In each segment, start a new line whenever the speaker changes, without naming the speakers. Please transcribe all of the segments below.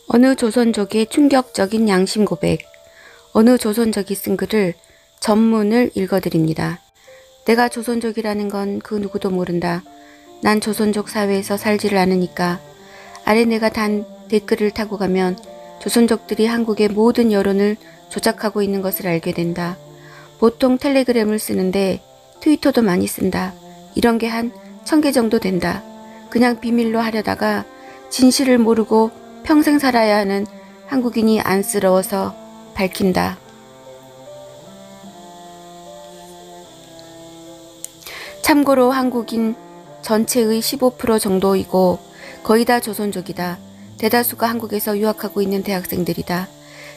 어느 조선족의 충격적인 양심 고백. 어느 조선족이 쓴 글을 전문을 읽어드립니다. 내가 조선족이라는 건 그 누구도 모른다. 난 조선족 사회에서 살지를 않으니까. 아래 내가 단 댓글을 타고 가면 조선족들이 한국의 모든 여론을 조작하고 있는 것을 알게 된다. 보통 텔레그램을 쓰는데 트위터도 많이 쓴다. 이런 게 한 1000개 정도 된다. 그냥 비밀로 하려다가 진실을 모르고 평생 살아야 하는 한국인이 안쓰러워서 밝힌다. 참고로 한국인 전체의 15% 정도이고 거의 다 조선족이다. 대다수가 한국에서 유학하고 있는 대학생들이다.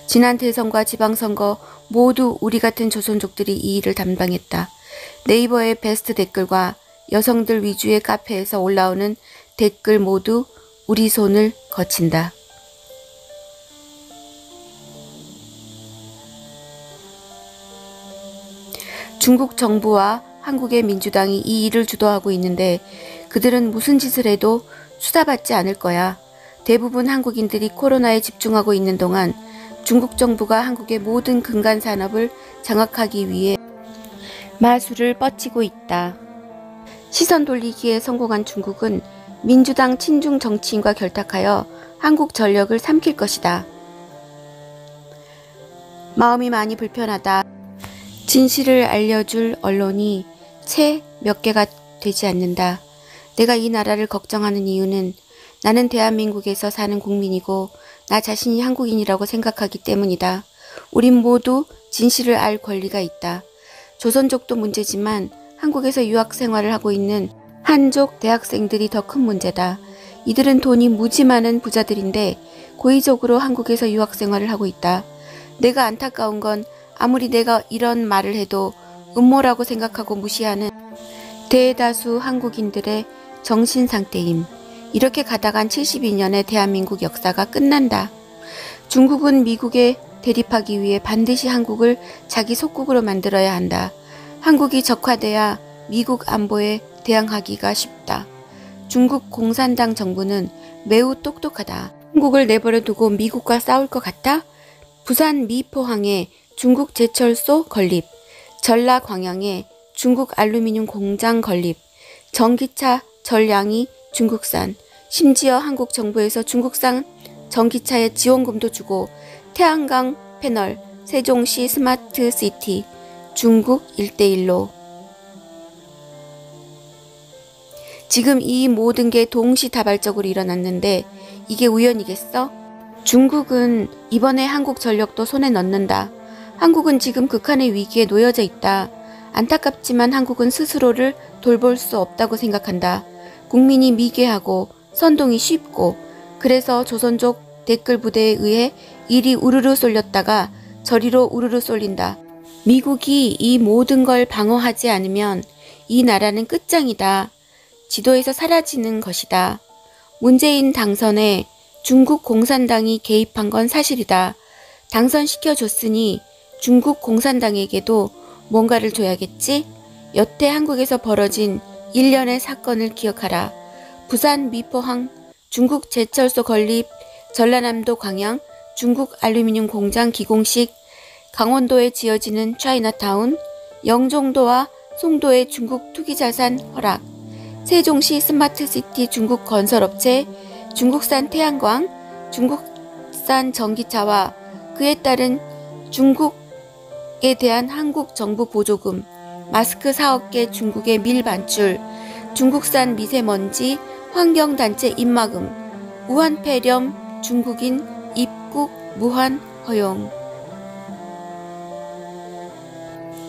지난 대선과 지방선거 모두 우리 같은 조선족들이 이 일을 담당했다. 네이버의 베스트 댓글과 여성들 위주의 카페에서 올라오는 댓글 모두 우리 손을 거친다. 중국 정부와 한국의 민주당이 이 일을 주도하고 있는데 그들은 무슨 짓을 해도 수사받지 않을 거야. 대부분 한국인들이 코로나에 집중하고 있는 동안 중국 정부가 한국의 모든 근간 산업을 장악하기 위해 마술을 뻗치고 있다. 시선 돌리기에 성공한 중국은 민주당 친중 정치인과 결탁하여 한국 전력을 삼킬 것이다. 마음이 많이 불편하다. 진실을 알려줄 언론이 채 몇 개가 되지 않는다. 내가 이 나라를 걱정하는 이유는 나는 대한민국에서 사는 국민이고 나 자신이 한국인이라고 생각하기 때문이다. 우린 모두 진실을 알 권리가 있다. 조선족도 문제지만 한국에서 유학 생활을 하고 있는 한족 대학생들이 더 큰 문제다. 이들은 돈이 무지 많은 부자들인데 고의적으로 한국에서 유학 생활을 하고 있다. 내가 안타까운 건 아무리 내가 이런 말을 해도 음모라고 생각하고 무시하는 대다수 한국인들의 정신 상태임. 이렇게 가다간 72년의 대한민국 역사가 끝난다. 중국은 미국에 대립하기 위해 반드시 한국을 자기 속국으로 만들어야 한다. 한국이 적화돼야 미국 안보에 대항하기가 쉽다. 중국 공산당 정부는 매우 똑똑하다. 한국을 내버려 두고 미국과 싸울 것 같아? 부산 미포항에 중국 제철소 건립, 전라 광양에 중국 알루미늄 공장 건립, 전기차 전량이 중국산, 심지어 한국 정부에서 중국산 전기차에 지원금도 주고 태양광 패널, 세종시 스마트시티, 중국 1:1로. 지금 이 모든 게 동시다발적으로 일어났는데 이게 우연이겠어? 중국은 이번에 한국 전력도 손에 넣는다. 한국은 지금 극한의 위기에 놓여져 있다. 안타깝지만 한국은 스스로를 돌볼 수 없다고 생각한다. 국민이 미개하고 선동이 쉽고 그래서 조선족 댓글 부대에 의해 이리 우르르 쏠렸다가 저리로 우르르 쏠린다. 미국이 이 모든 걸 방어하지 않으면 이 나라는 끝장이다. 지도에서 사라지는 것이다. 문재인 당선에 중국 공산당이 개입한 건 사실이다. 당선시켜줬으니 중국 공산당에게도 뭔가를 줘야겠지? 여태 한국에서 벌어진 일련의 사건을 기억하라. 부산 미포항 중국 제철소 건립, 전라남도 광양 중국 알루미늄 공장 기공식, 강원도에 지어지는 차이나타운, 영종도와 송도의 중국 투기자산 허락, 세종시 스마트시티 중국 건설업체, 중국산 태양광, 중국산 전기차와 그에 따른 중국에 대한 한국 정부 보조금, 마스크 4억 개 중국의 밀반출, 중국산 미세먼지 환경단체 입막음, 우한 폐렴 중국인 입국 무한 허용.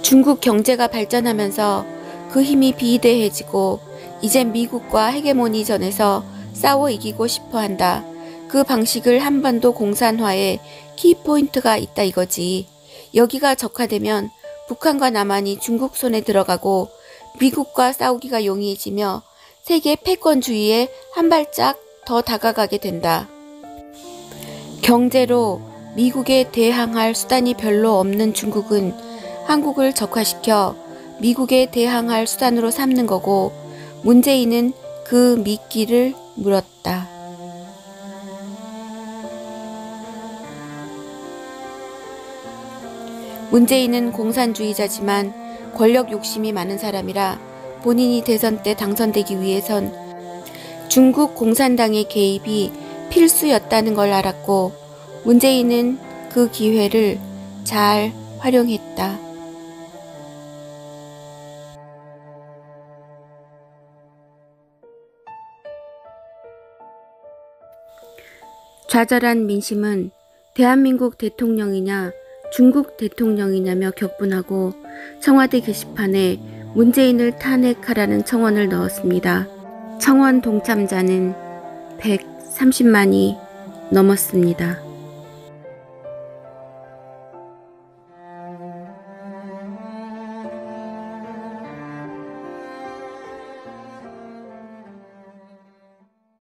중국 경제가 발전하면서 그 힘이 비대해지고 이제 미국과 헤게모니전에서 싸워 이기고 싶어 한다. 그 방식을 한반도 공산화의 키포인트가 있다 이거지. 여기가 적화되면 북한과 남한이 중국 손에 들어가고 미국과 싸우기가 용이해지며 세계 패권주의에 한 발짝 더 다가가게 된다. 경제로 미국에 대항할 수단이 별로 없는 중국은 한국을 적화시켜 미국에 대항할 수단으로 삼는 거고 문재인은 그 미끼를 물었다. 문재인은 공산주의자지만 권력 욕심이 많은 사람이라 본인이 대선 때 당선되기 위해선 중국 공산당의 개입이 필수였다는 걸 알았고 문재인은 그 기회를 잘 활용했다. 좌절한 민심은 대한민국 대통령이냐 중국 대통령이냐며 격분하고 청와대 게시판에 문재인을 탄핵하라는 청원을 넣었습니다. 청원 동참자는 130만이 넘었습니다.